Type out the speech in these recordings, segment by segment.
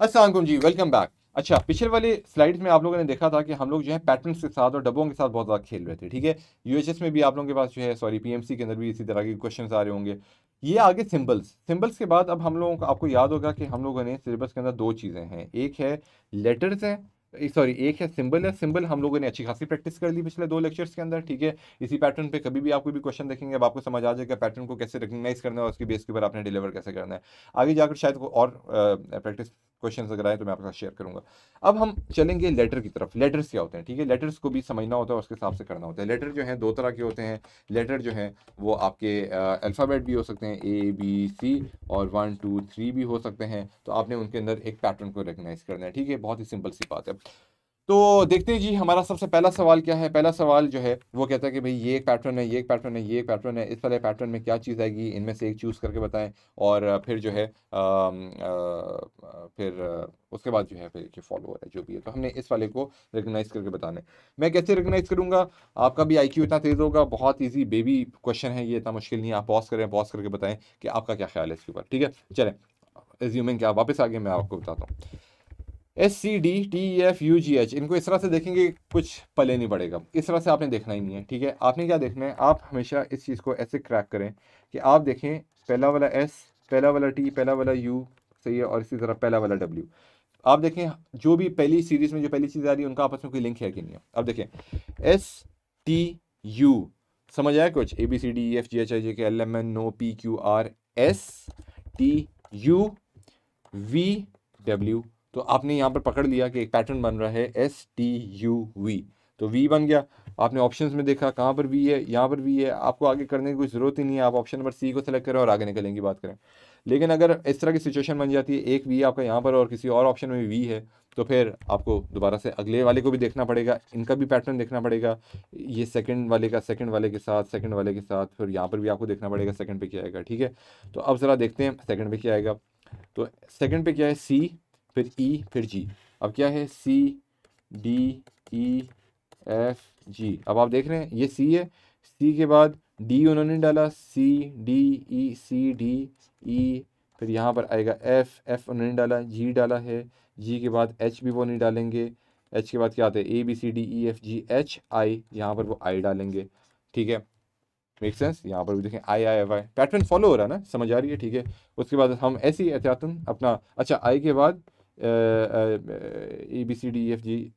अस्सलाम वालेकुम जी, welcome back. अच्छा, पिछले वाले स्लाइड्स में आप लोगों ने देखा था कि हम लोग जो है पैटर्न्स के साथ और डब्बों के साथ बहुत ज़्यादा खेल रहे थे, ठीक है। यूएचएस में भी आप लोगों के पास जो है, सॉरी पीएमसी के अंदर भी इसी तरह के क्वेश्चंस आ रहे होंगे। ये आगे सिंबल्स सिंबल्स के बाद अब हम लोगों को आपको याद होगा कि हम लोगों ने सिलेबस के अंदर दो चीज़ें हैं, एक है लेटर्स हैं, सॉरी एक है सिंबल है। सिंबल हम लोगों ने अच्छी खासी प्रैक्टिस कर ली पिछले दो लेक्चर्स के अंदर, ठीक है। इसी पैटर्न पे कभी भी आप कोई भी क्वेश्चन देखेंगे अब आपको समझ आ जाएगा पैटर्न को कैसे रिकग्नाइज करना है और उसके बेस के ऊपर आपने डिलीवर कैसे करना है। आगे जाकर शायद कोई और प्रैक्टिस क्वेश्चंस अगर आए तो मैं आपके साथ शेयर करूंगा। अब हम चलेंगे लेटर की तरफ। लेटर्स क्या होते हैं, ठीक है। लेटर्स को भी समझना होता है और उसके हिसाब से करना होता है। लेटर जो है दो तरह के होते हैं। लेटर जो है वो आपके अल्फ़ाबेट भी हो सकते हैं, ए बी सी, और 1 2 3 भी हो सकते हैं। तो आपने उनके अंदर एक पैटर्न को रिकग्नाइज करना है, ठीक है। बहुत ही सिंपल सी बात है। तो देखते हैं जी, हमारा सबसे पहला सवाल क्या है। पहला सवाल जो है वो कहता है कि भाई ये एक पैटर्न है, ये एक पैटर्न है, ये एक पैटर्न है, इस वाले पैटर्न में क्या चीज़ आएगी, इनमें से एक चूज़ करके बताएं। और फिर जो है फिर उसके बाद जो है फिर जो फॉलोअर है जो भी है, तो हमने इस वाले को रिकग्नाइज करके बताना है। मैं कैसे रिकग्नाइज करूंगा? आपका भी आईक्यू इतना तेज़ होगा, बहुत ईजी बेबी क्वेश्चन है ये, इतना मुश्किल नहीं है। आप पॉज करें, पॉज करके बताएं कि आपका क्या ख्याल है इसके ऊपर, ठीक है। चलें, एज्यूमिंग क्या वापस आगे मैं आपको बताता हूँ। SCDTEFUGH, इनको इस तरह से देखेंगे कुछ पले नहीं पड़ेगा, इस तरह से आपने देखना ही नहीं है, ठीक है। आपने क्या देखना है, आप हमेशा इस चीज़ को ऐसे क्रैक करें कि आप देखें पहला वाला S, पहला वाला T, पहला वाला U, सही है, और इसी तरह पहला वाला W। आप देखें जो भी पहली सीरीज में जो पहली चीज़ आ रही है उनका आपस में कोई लिंक है कि नहीं है। अब देखें STU, समझ आया कुछ? ABCDEFGHIJKLMNOPQRSTUVW। तो आपने यहाँ पर पकड़ लिया कि एक पैटर्न बन रहा है STUV, तो V बन गया। आपने ऑप्शंस में देखा कहाँ पर V है, यहाँ पर V है। आपको आगे करने की कोई ज़रूरत ही नहीं है, आप ऑप्शन नंबर C को सेलेक्ट करें और आगे निकलेंगे की बात करें। लेकिन अगर इस तरह की सिचुएशन बन जाती है, एक V आपका यहाँ पर और किसी और ऑप्शन में V है, तो फिर आपको दोबारा से अगले वाले को भी देखना पड़ेगा, इनका भी पैटर्न देखना पड़ेगा। ये सेकंड वाले का सेकंड वाले के साथ, सेकंड वाले के साथ, फिर यहाँ पर भी आपको देखना पड़ेगा सेकंड पे क्या आएगा, ठीक है। तो अब ज़रा देखते हैं सेकंड पे क्या आएगा। तो सेकंड पे क्या है, C, फिर E, फिर G। अब क्या है, CDEFG। अब आप देख रहे हैं ये C है, C के बाद D उन्होंने डाला, CDECDE, फिर यहाँ पर आएगा F उन्होंने डाला, G डाला है, G के बाद H भी वो नहीं डालेंगे, H के बाद क्या आता है, ABCDEFGHI, यहाँ पर वो I डालेंगे, ठीक है। Make sense? यहाँ पर भी देखें आई पैटर्न फॉलो हो रहा है ना, समझ आ रही है, ठीक है। उसके बाद हम ऐसे ही एहतियातन अपना, अच्छा आई के बाद ABCDEFG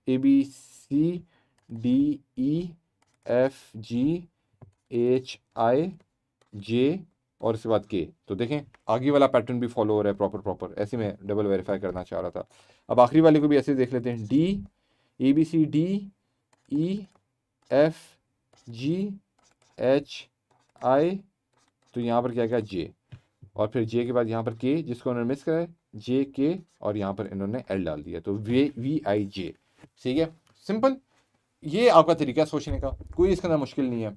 ABCDEFGHIJ, और उसके बाद के। तो देखें आगे वाला पैटर्न भी फॉलो हो रहा है प्रॉपर ऐसे में डबल वेरीफाई करना चाह रहा था। अब आखिरी वाले को भी ऐसे देख लेते हैं, DEBCDEFGHI, तो यहाँ पर क्या क्या जे, और फिर जे के बाद यहाँ पर के, जिसको उन्होंने मिस करा है, JK, और यहाँ पर इन्होंने L डाल दिया, तो VIJ, ठीक है। सिंपल, ये आपका तरीका है सोचने का, कोई इसके अंदर मुश्किल नहीं है।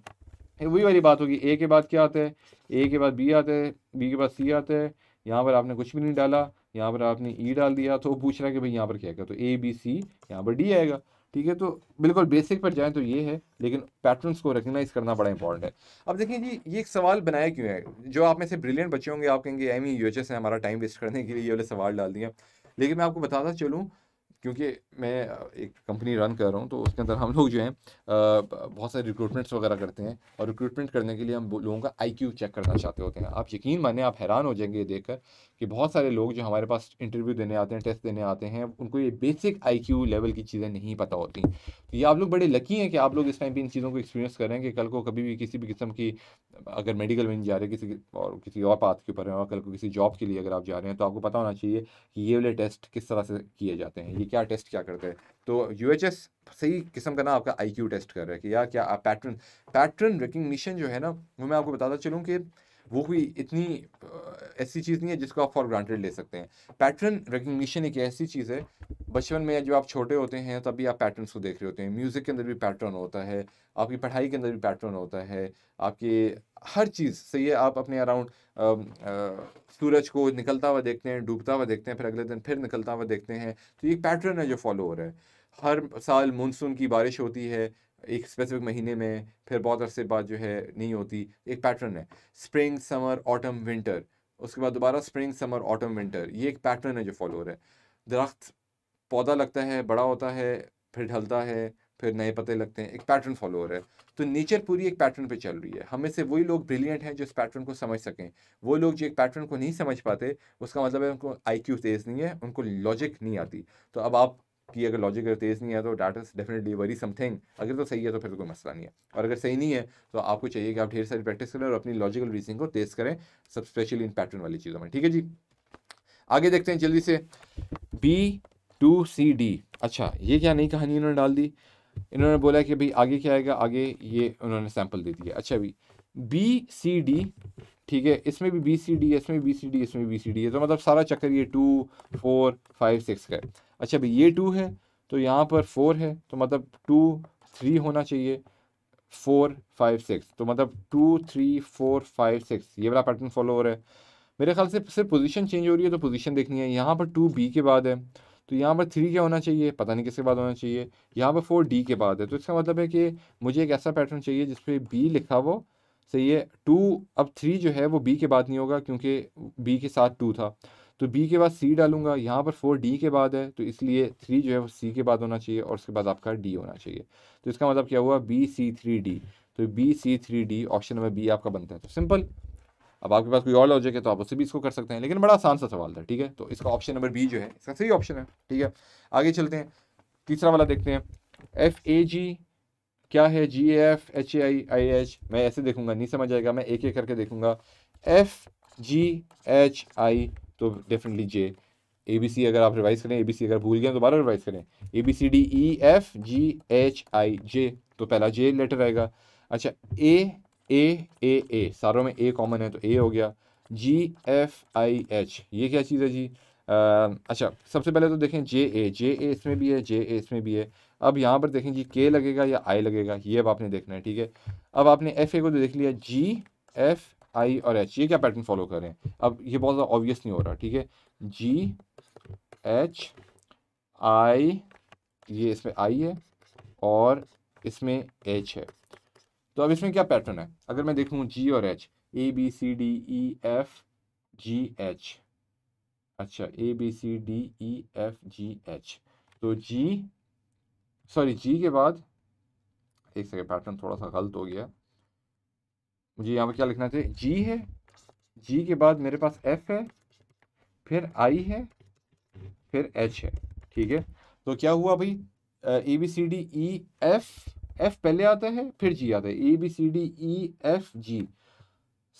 वही वाली बात होगी, ए के बाद क्या आता है, ए के बाद बी आता है, बी के बाद सी आता है, यहाँ पर आपने कुछ भी नहीं डाला, यहाँ पर आपने ई डाल दिया, तो वो पूछ रहा है कि भाई यहाँ पर क्या आएगा, तो ABC, यहाँ पर डी आएगा, ठीक है। तो बिल्कुल बेसिक पर जाएं तो ये है, लेकिन पैटर्न्स को रिकग्नाइज करना बड़ा इंपॉर्टेंट है। अब देखिए जी, ये एक सवाल बनाया क्यों है? जो आप में से ब्रिलियंट बच्चे होंगे आप कहेंगे एम ही यूएचएस है, हमारा टाइम वेस्ट करने के लिए ये वाले सवाल डाल दिए। लेकिन मैं आपको बताता चलूँ, क्योंकि मैं एक कंपनी रन कर रहा हूँ, तो उसके अंदर हम लोग जो हैं बहुत सारे रिक्रूटमेंट्स वगैरह करते हैं, और रिक्रूटमेंट करने के लिए हम लोगों का आईक्यू चेक करना चाहते होते हैं। आप यकीन माने, आप हैरान हो जाएंगे ये देखकर कि बहुत सारे लोग जो हमारे पास इंटरव्यू देने आते हैं, टेस्ट देने आते हैं, उनको ये बेसिक आईक्यू लेवल की चीज़ें नहीं पता होती। तो ये आप लोग बड़े लकी हैं कि आप लोग इस टाइम पे इन चीज़ों को एक्सपीरियंस कर रहे हैं कि कल को कभी भी किसी भी किस्म की, अगर मेडिकल में नहीं जा रहे, किसी और पाथ के ऊपर हैं, और कल को किसी जॉब के लिए अगर आप जा रहे हैं, तो आपको पता होना चाहिए कि ये वाले टेस्ट किस तरह से किए जाते हैं, ये क्या टेस्ट क्या करते हैं। तो यूएचएस सही किस्म का ना आपका आईक्यू टेस्ट कर रहा है कि यार क्या आप पैटर्न रिकग्निशन जो है ना, वो मैं आपको बताता चलूँ कि वो कोई इतनी ऐसी चीज़ नहीं है जिसको आप फॉर ग्रांटेड ले सकते हैं। पैटर्न रिकग्निशन एक ऐसी चीज़ है, बचपन में जब आप छोटे होते हैं तब भी आप पैटर्न्स को देख रहे होते हैं। म्यूज़िक के अंदर भी पैटर्न होता है, आपकी पढ़ाई के अंदर भी पैटर्न होता है, आपके हर चीज़ सही है। आप अपने अराउंड सूरज को निकलता हुआ देखते हैं, डूबता हुआ देखते हैं, फिर अगले दिन फिर निकलता हुआ देखते हैं, तो ये पैटर्न है जो फॉलो हो रहा है। हर साल मानसून की बारिश होती है एक स्पेसिफिक महीने में, फिर बहुत अरसे बाद जो है नहीं होती, एक पैटर्न है। स्प्रिंग, समर, ऑटम, विंटर, उसके बाद दोबारा स्प्रिंग समर ऑटम विंटर, ये एक पैटर्न है जो फॉलो हो रहा है। दरख्त पौधा लगता है, बड़ा होता है, फिर ढलता है, फिर नए पत्ते लगते हैं, एक पैटर्न फॉलो हो रहा है। तो नेचर पूरी एक पैटर्न पे चल रही है। हमें से वही लोग ब्रिलियंट हैं जो इस पैटर्न को समझ सकें। वो लोग जो एक पैटर्न को नहीं समझ पाते, उसका मतलब है उनको IQ तेज़ नहीं है, उनको लॉजिक नहीं आती। तो अब आप कि अगर लॉजिक अगर तेज़ नहीं है तो that is definitely very something. अगर तो सही है तो फिर तो कोई मसला नहीं है, और अगर सही नहीं है तो आपको चाहिए कि आप ढेर सारी प्रैक्टिस करें और अपनी लॉजिकल रीजनिंग को तेज़ करें, सब स्पेशली इन पैटर्न वाली चीज़ों में। ठीक है जी, आगे देखते हैं जल्दी से। B2CD, अच्छा ये क्या नई कहानी इन्होंने डाल दी। इन्होंने बोला कि भाई आगे क्या आएगा, आगे ये उन्होंने सैंपल दे दिया। अच्छा भाई BCD, ठीक है, इसमें भी BCD है, इसमें भी BCD, इसमें भी BCD है, तो मतलब सारा चक्कर ये 2 4 5 6 का है। अच्छा भाई ये 2 है तो यहाँ पर 4 है, तो मतलब 2 3 होना चाहिए, 4 5 6, तो मतलब 2 3 4 5 6 ये वाला पैटर्न फॉलो हो रहा है। मेरे ख्याल से सिर्फ पोजीशन चेंज हो रही है, तो पोजीशन देखनी है। यहाँ पर 2B के बाद है, तो यहाँ पर 3 क्या होना चाहिए, पता नहीं किसके बाद होना चाहिए। यहाँ पर 4D के बाद है, तो इसका मतलब है कि मुझे एक ऐसा पैटर्न चाहिए जिसपे B लिखा हो, सही है। 2, अब 3 जो है वो B के बाद नहीं होगा क्योंकि B के साथ 2 था, तो B के बाद C डालूंगा। यहाँ पर 4D के बाद है, तो इसलिए 3 जो है वो C के बाद होना चाहिए और उसके बाद आपका D होना चाहिए। तो इसका मतलब क्या हुआ, BC3D। तो BC3D ऑप्शन नंबर B आपका बनता है। तो सिंपल। अब आपके पास कोई और लॉजिक है तो आप उससे भी इसको कर सकते हैं, लेकिन बड़ा आसान सा सवाल था। ठीक है, तो इसका ऑप्शन नंबर B जो है इसका सही ऑप्शन है। ठीक है, आगे चलते हैं, तीसरा वाला देखते हैं। FAG क्या है, GAF HAI IH, मैं ऐसे देखूंगा नहीं समझ आएगा, मैं एक एक करके देखूंगा। FGHI, तो डेफिनेटली J। ABC अगर आप रिवाइज करें, ABC अगर भूल गए दोबारा रिवाइज करें, ABCDEFGHIJ, तो पहला J लेटर आएगा। अच्छा A सारों में A कॉमन है तो A हो गया। GFIH ये क्या चीज़ है जी। अच्छा सबसे पहले तो देखें JA इसमें भी है, JA इसमें भी है। अब यहाँ पर देखें जी K लगेगा या I लगेगा, ये अब आपने देखना है। ठीक है, अब आपने FA को तो देख लिया, GFI और H ये क्या पैटर्न फॉलो कर रहे हैं। अब ये बहुत ज़्यादा ऑब्वियस नहीं हो रहा। ठीक है, GHI, ये इसमें I है और इसमें H है, तो अब इसमें क्या पैटर्न है। अगर मैं देखूं G और H, ABCDEFGH, अच्छा ABCDEFGH, तो G के बाद, एक सेकंड पैटर्न थोड़ा सा गलत हो गया, मुझे यहाँ पर क्या लिखना चाहिए, G है, G के बाद मेरे पास F है, फिर I है, फिर H है। ठीक है, तो क्या हुआ भाई, ABCDEF, F पहले आता है फिर G आता है, ABCDEFG,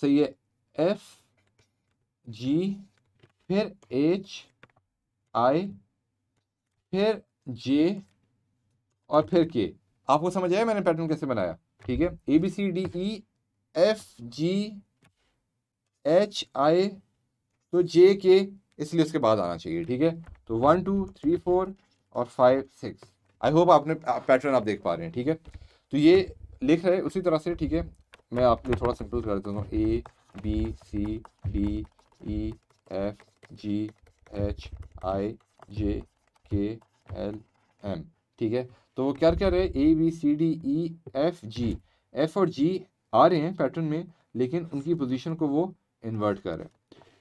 सही है, FG, फिर HI, फिर J और फिर K। आपको समझ आया मैंने पैटर्न कैसे बनाया। ठीक है, ABCDEFGHI, तो JK इसलिए उसके बाद आना चाहिए। ठीक है, तो 1 2 3 4 और 5 6, आई होप आपने पैटर्न आप देख पा रहे हैं। ठीक है, तो ये लिख रहे उसी तरह से। ठीक है, मैं आपके लिए थोड़ा सिंपल कर देता हूँ, ABCDEFGHIJKLM। ठीक है, तो वो क्या क्या रहे, ABCDEFG, F और G आ रहे हैं पैटर्न में, लेकिन उनकी पोजीशन को वो इन्वर्ट कर रहे हैं।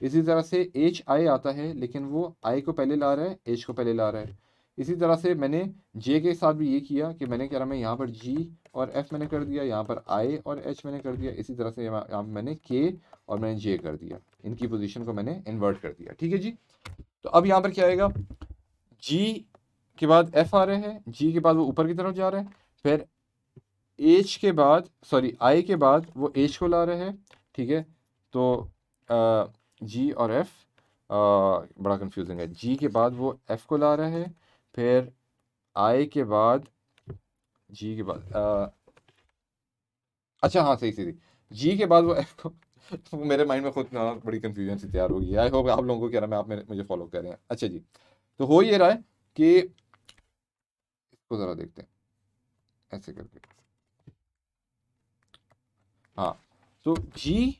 इसी तरह से HI आता है, लेकिन वो I को पहले ला रहा है, H को पहले ला रहा है। इसी तरह से मैंने J के साथ भी ये किया कि मैंने क्या, मैं यहाँ पर G और F मैंने कर दिया, यहाँ पर I और H मैंने कर दिया। इसी तरह से यहाँ मैंने K और मैंने J कर दिया, इनकी पोजीशन को मैंने इन्वर्ट कर दिया। ठीक है जी, तो अब यहाँ पर क्या आएगा, G के बाद F आ रहे हैं, G के बाद वो ऊपर की तरफ जा रहे हैं, फिर H के बाद, सॉरी I के बाद वो H को ला रहे हैं। ठीक है, तो G और F बड़ा कंफ्यूजिंग है। G के बाद वो F को ला रहे हैं, फिर I के बाद, G के बाद अच्छा हाँ सही सही, G के बाद वो F को तो मेरे माइंड में खुद ना बड़ी कंफ्यूजन सी तैयार हो गई है। आई होप आप लोगों को क्या रहा, मैं आप मुझे फॉलो कर रहे हैं। अच्छा जी, तो हो ये रहा है कि इसको ज़रा देखते हैं ऐसे करके। हाँ, तो G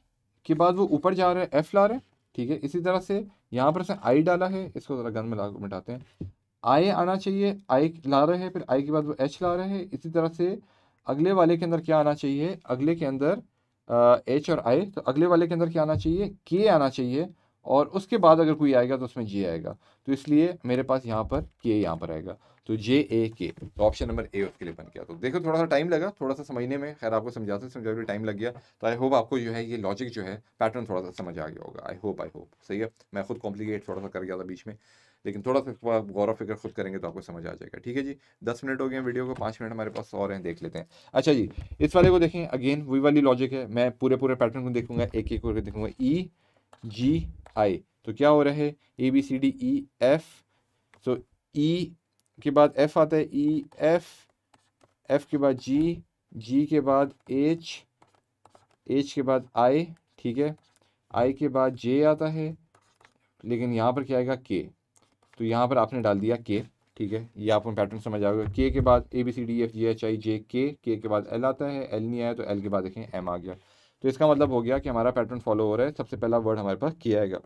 के बाद वो ऊपर जा रहा है, F ला रहा है। ठीक है, इसी तरह से यहाँ पर से I डाला है, इसको ज़रा गन में ला मिटाते हैं। I आना चाहिए, I ला रहे हैं, फिर I के बाद वो H ला रहे हैं। इसी तरह से अगले वाले के अंदर क्या आना चाहिए, अगले के अंदर एच और आई, तो अगले वाले के अंदर क्या आना चाहिए, के आना चाहिए, और उसके बाद अगर कोई आएगा तो उसमें जे आएगा। तो इसलिए मेरे पास यहाँ पर के यहाँ पर आएगा, तो जे ए के, तो ऑप्शन नंबर ए उसके लिए बन गया। तो देखो थोड़ा सा टाइम लगा, थोड़ा सा समझने में, खैर आपको समझाते समझाते टाइम लग गया। तो आई होप आपको जो है ये लॉजिक जो है पैटर्न थोड़ा सा समझ आ गया होगा। आई होप सही है। मैं खुद कॉम्प्लिकेट थोड़ा सा कर गया था बीच में, लेकिन थोड़ा सा गौर व फिक्र खुद करेंगे तो आपको समझ आ जाएगा। ठीक है जी, 10 मिनट हो गए हैं वीडियो को, 5 मिनट हमारे पास और हैं, देख लेते हैं। अच्छा जी, इस वाले को देखें, अगेन वही वाली लॉजिक है, मैं पूरे पूरे पैटर्न को देखूंगा, एक एक करके देखूंगा। ई जी आई, तो क्या हो रहा है, A B C D E F, तो ई के बाद एफ आता है, ई एफ, एफ के बाद जी, जी के बाद एच, एच के बाद आई, ठीक है, आई के बाद जे आता है, लेकिन यहाँ पर क्या आएगा, के, तो यहाँ पर आपने डाल दिया के। ठीक है, ये आपको पैटर्न समझ आ गया। के बाद A B C D F G H I J K के बाद एल आता है, एल नहीं आया तो एल के बाद देखें एम आ गया। तो इसका मतलब हो गया कि हमारा पैटर्न फॉलो हो रहा है। सबसे पहला वर्ड हमारे पास के आएगा।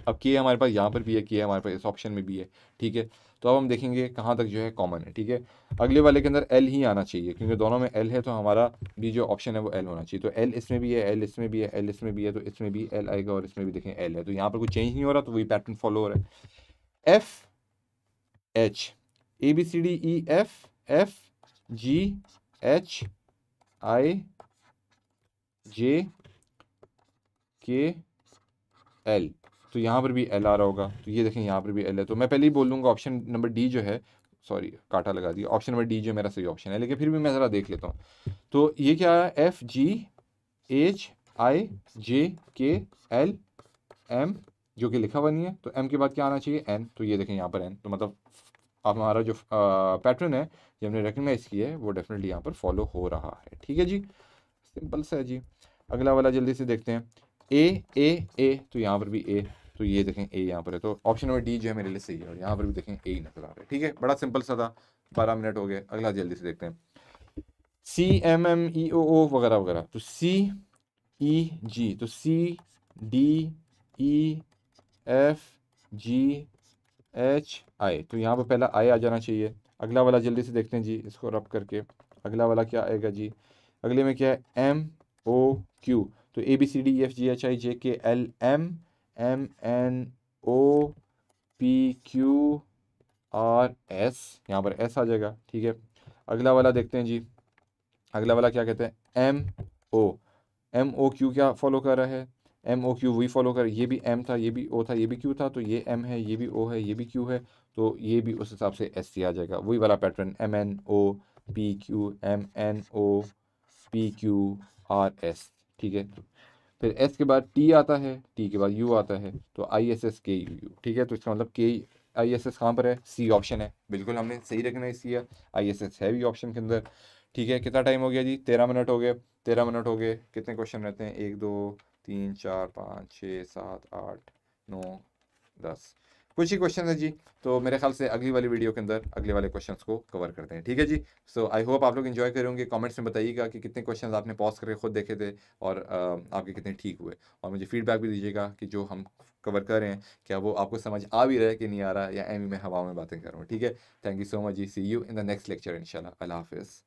अब के हमारे पास यहाँ पर भी है, के हमारे पास इस ऑप्शन में भी है। ठीक है, तो अब हम देखेंगे कहाँ तक जो है कॉमन है। ठीक है, अगले वाले के अंदर एल ही आना चाहिए, क्योंकि दोनों में एल है, तो हमारा भी जो ऑप्शन है वो एल होना चाहिए। तो एल इसमें भी है, एल इसमें भी है, एल इसमें भी है, तो इसमें भी एल आएगा, और इसमें भी देखें एल है। तो यहाँ पर कोई चेंज नहीं हो रहा, तो वही पैटर्न फॉलो हो रहा है। F H, A B C D E F, F G H I J K L, तो यहाँ पर भी एल आ रहा होगा। तो ये देखें यहाँ पर भी एल है। तो मैं पहले ही बोल दूंगा ऑप्शन नंबर डी जो है, सॉरी काटा लगा दिया, ऑप्शन नंबर डी जो मेरा सही ऑप्शन है, लेकिन फिर भी मैं ज़रा देख लेता हूँ। तो ये क्या है, F G H I J K L M, जो कि लिखा हुआ नहीं है, तो एम के बाद क्या आना चाहिए, एन। तो ये देखें यहाँ पर एन, तो मतलब अब हमारा जो पैटर्न है जो हमने रिकग्नाइज किया है वो डेफिनेटली यहाँ पर फॉलो हो रहा है। ठीक है जी, सिंपल सा है जी। अगला वाला जल्दी से देखते हैं, ए, तो यहाँ पर भी ए, तो ये देखें ए यहाँ पर है, तो ऑप्शन नंबर डी जो है मेरे लिए सही है, और यहाँ पर भी देखें ए ही नजर आ रहा है। ठीक है, बड़ा सिंपल सा था, 12 मिनट हो गए। अगला जल्दी से देखते हैं, सी एम एम ई ओ वगैरह वगैरह, तो सी ई जी, तो C D E F G H I, तो यहाँ पर पहला आई आ जाना चाहिए। अगला वाला जल्दी से देखते हैं जी, इसको रब करके, अगला वाला क्या आएगा जी, अगले में क्या है, एम ओ क्यू, तो A B C D F G H I J K L M, M N O P Q R S, यहाँ पर एस आ जाएगा। ठीक है, अगला वाला देखते हैं जी, अगला वाला क्या कहते हैं, एम ओ क्यू क्या फॉलो कर रहा है, एम ओ क्यू वही फॉलो कर, ये भी एम था, ये भी ओ था, ये भी क्यू था, तो ये एम है, ये भी ओ है, ये भी क्यू है, तो ये भी उस हिसाब से एस सी आ जाएगा, वही वाला pattern, M N O P Q, M N O P Q R S. ठीक है, फिर एस के बाद टी आता है, टी के बाद यू आता है, तो आई एस एस के यू यू। ठीक है, तो इसका मतलब के आई एस एस कहाँ पर है, सी ऑप्शन है, बिल्कुल हमने सही रिकग्नाइज किया, आई एस एस है भी ऑप्शन के अंदर। ठीक है, कितना टाइम हो गया जी, 13 मिनट हो गए। 13 मिनट हो गए, कितने क्वेश्चन रहते हैं, 1 2 3 4 5 6 7 8 9 10, कुछ ही क्वेश्चन है जी। तो मेरे ख्याल से अगली वाली वीडियो के अंदर अगले वाले क्वेश्चंस को कवर करते हैं। ठीक है जी, सो आई होप आप लोग एंजॉय करेंगे। कमेंट्स में बताइएगा कि कितने क्वेश्चंस आपने पॉज करके खुद देखे थे, और आपके कितने ठीक हुए, और मुझे फीडबैक भी दीजिएगा कि जो हम कवर कर रहे हैं क्या वो आपको समझ आ भी रहा है कि नहीं आ रहा, या एम में हवा में बातें कर रहा हूँ। ठीक है, थैंक यू सो मच जी, see you in the next lecture इंशाल्लाह, अल्लाह हाफिज़।